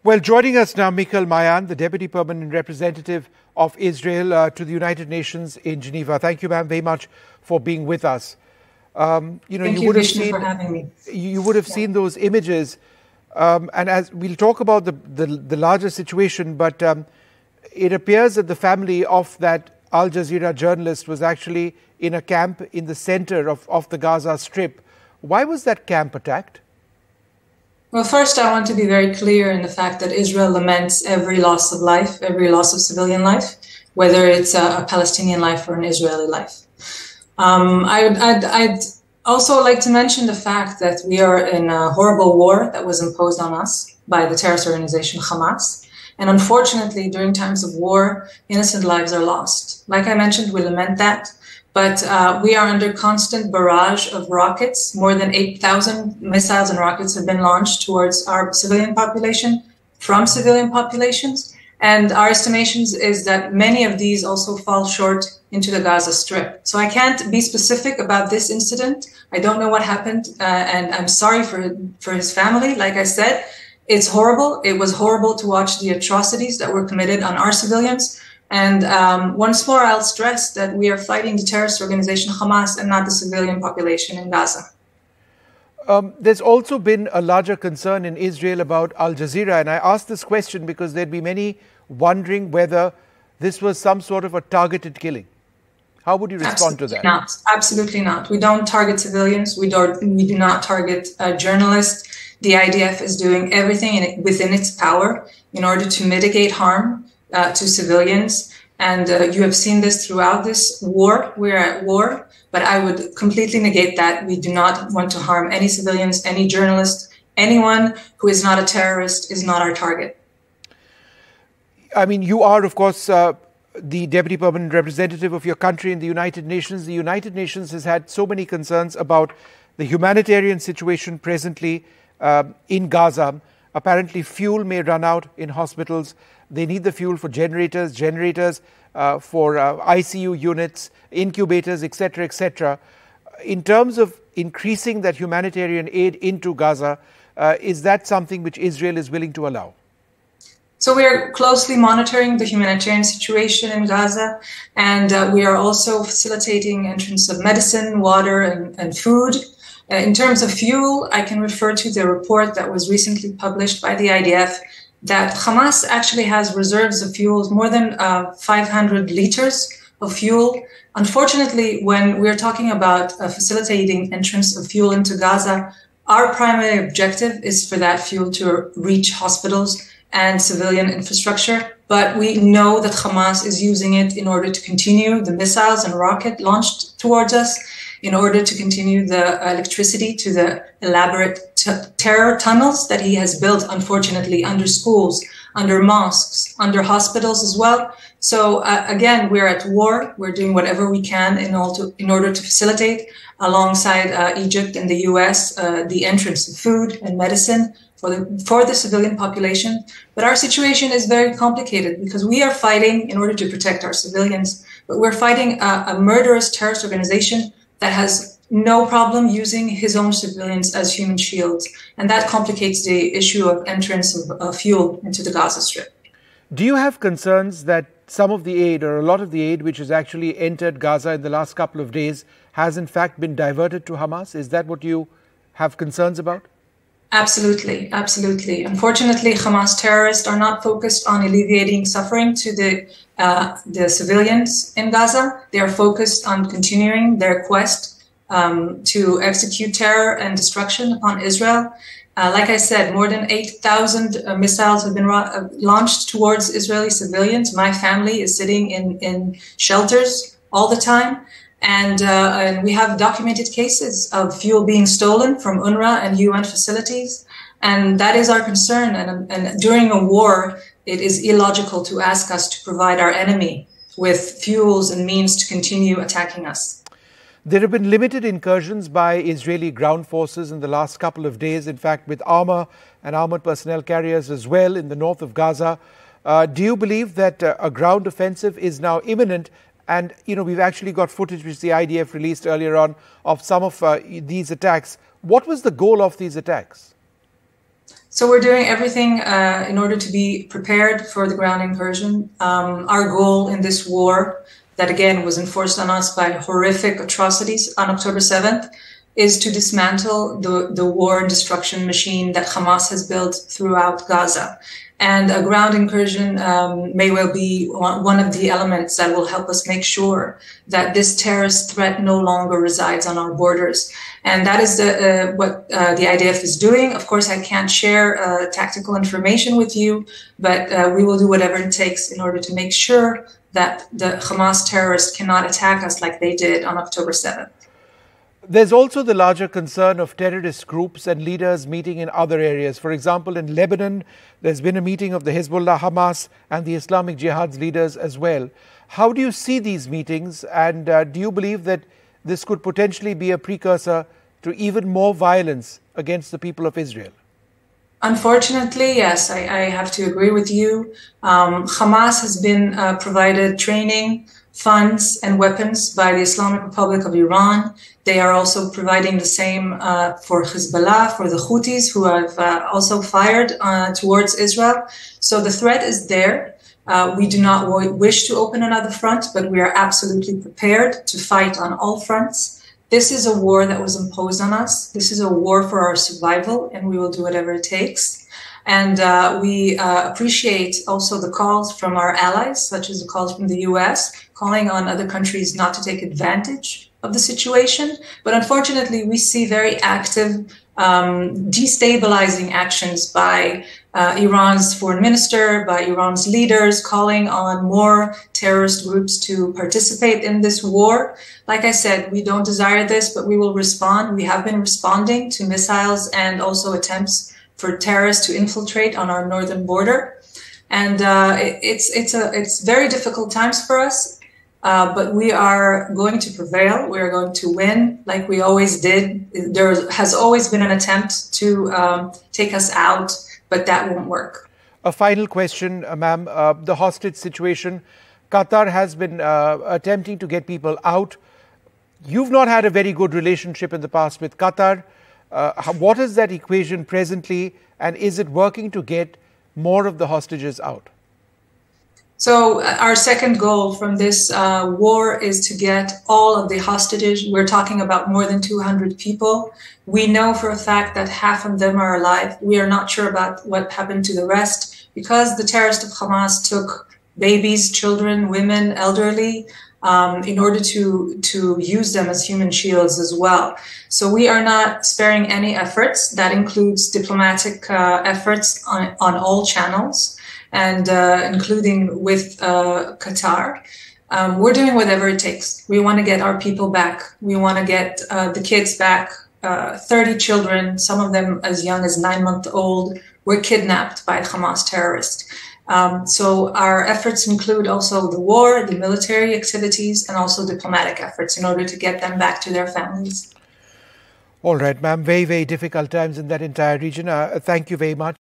Well, joining us now, Michal Maayan, the Deputy Permanent Representative of Israel to the United Nations in Geneva. Thank you, ma'am, very much for being with us. Thank you, Vishnu, for having me. You would have seen those images, and as we'll talk about the larger situation, but it appears that the family of that Al Jazeera journalist was actually in a camp in the center of the Gaza Strip. Why was that camp attacked? Well, first, I want to be very clear in the fact that Israel laments every loss of life, every loss of civilian life, whether it's a Palestinian life or an Israeli life. I'd also like to mention the fact that we are in a horrible war that was imposed on us by the terrorist organization Hamas. And unfortunately, during times of war, innocent lives are lost. Like I mentioned, we lament that. But we are under constant barrage of rockets. More than 8,000 missiles and rockets have been launched towards our civilian population from civilian populations. And our estimations is that many of these also fall short into the Gaza Strip. So I can't be specific about this incident. I don't know what happened, and I'm sorry for his family. Like I said, it's horrible. It was horrible to watch the atrocities that were committed on our civilians. And once more, I'll stress that we are fighting the terrorist organization Hamas and not the civilian population in Gaza. There's also been a larger concern in Israel about Al Jazeera. And I ask this question because there'd be many wondering whether this was some sort of a targeted killing. How would you respond to that? Not. Absolutely not. We don't target civilians. We do not target journalists. The IDF is doing everything within its power in order to mitigate harm to civilians. And you have seen this throughout this war. We're at war, but I would completely negate that. We do not want to harm any civilians, any journalist, anyone who is not a terrorist is not our target. I mean, you are, of course, the Deputy Permanent Representative of your country in the United Nations. The United Nations has had so many concerns about the humanitarian situation presently in Gaza. Apparently, fuel may run out in hospitals. They need the fuel for generators for ICU units, incubators, etc., etc. In terms of increasing that humanitarian aid into Gaza, is that something which Israel is willing to allow? So we are closely monitoring the humanitarian situation in Gaza, and we are also facilitating entrance of medicine, water, and food. In terms of fuel, I can refer to the report that was recently published by the IDF that Hamas actually has reserves of fuels, more than 500 liters of fuel. Unfortunately, when we're talking about facilitating entrance of fuel into Gaza, our primary objective is for that fuel to reach hospitals and civilian infrastructure. But we know that Hamas is using it in order to continue the missiles and rocket launched towards us, in order to continue the electricity to the elaborate terror tunnels that he has built, unfortunately, under schools, under mosques, under hospitals as well. So again, we're at war. We're doing whatever we can in order to facilitate, alongside Egypt and the US, the entrance of food and medicine for the civilian population. But our situation is very complicated because we are fighting in order to protect our civilians, but we're fighting a murderous terrorist organization that has no problem using his own civilians as human shields. And that complicates the issue of entrance of fuel into the Gaza Strip. Do you have concerns that some of the aid, or a lot of the aid which has actually entered Gaza in the last couple of days, has in fact been diverted to Hamas? Is that what you have concerns about? Absolutely, absolutely. Unfortunately, Hamas terrorists are not focused on alleviating suffering to the civilians in Gaza. They are focused on continuing their quest to execute terror and destruction upon Israel. Like I said, more than 8,000 missiles have been launched towards Israeli civilians. My family is sitting in shelters all the time. And we have documented cases of fuel being stolen from UNRWA and UN facilities. And that is our concern. And during a war, it is illogical to ask us to provide our enemy with fuels and means to continue attacking us. There have been limited incursions by Israeli ground forces in the last couple of days, in fact, with armor and armored personnel carriers as well in the north of Gaza. Do you believe that a ground offensive is now imminent? And, you know, we've actually got footage which the IDF released earlier on of some of these attacks. What was the goal of these attacks? So we're doing everything in order to be prepared for the ground incursion. Our goal in this war, that again was enforced on us by horrific atrocities on October 7th, is to dismantle the war and destruction machine that Hamas has built throughout Gaza. And a ground incursion may well be one of the elements that will help us make sure that this terrorist threat no longer resides on our borders. And that is what the IDF is doing. Of course, I can't share tactical information with you, but we will do whatever it takes in order to make sure that the Hamas terrorists cannot attack us like they did on October 7th. There's also the larger concern of terrorist groups and leaders meeting in other areas. For example, in Lebanon, there's been a meeting of the Hezbollah, Hamas, and the Islamic Jihad's leaders as well. How do you see these meetings, and do you believe that this could potentially be a precursor to even more violence against the people of Israel? Unfortunately, yes, I have to agree with you. Hamas has been provided training, funds, and weapons by the Islamic Republic of Iran. They are also providing the same for Hezbollah, for the Houthis, who have also fired towards Israel. So the threat is there. We do not wish to open another front, but we are absolutely prepared to fight on all fronts. This is a war that was imposed on us. This is a war for our survival, and we will do whatever it takes. And we appreciate also the calls from our allies, such as the calls from the US, calling on other countries not to take advantage of the situation. But unfortunately, we see very active destabilizing actions by Iran's foreign minister, by Iran's leaders, calling on more terrorist groups to participate in this war. Like I said, we don't desire this, but we will respond. We have been responding to missiles and also attempts for terrorists to infiltrate on our northern border. And it's very difficult times for us, but we are going to prevail. We are going to win like we always did. There has always been an attempt to take us out, but that won't work. A final question, ma'am. The hostage situation. Qatar has been attempting to get people out. You've not had a very good relationship in the past with Qatar. What is that equation presently, and is it working to get more of the hostages out? So our second goal from this war is to get all of the hostages. We're talking about more than 200 people. We know for a fact that half of them are alive. We are not sure about what happened to the rest because the terrorists of Hamas took babies, children, women, elderly, in order to use them as human shields as well. So we are not sparing any efforts. That includes diplomatic efforts on all channels, and including with Qatar. We're doing whatever it takes. We want to get our people back. We want to get the kids back. 30 children, some of them as young as 9 months old, were kidnapped by Hamas terrorists. So our efforts include also the war, the military activities, and also diplomatic efforts in order to get them back to their families. All right, ma'am. Very, very difficult times in that entire region. Thank you very much.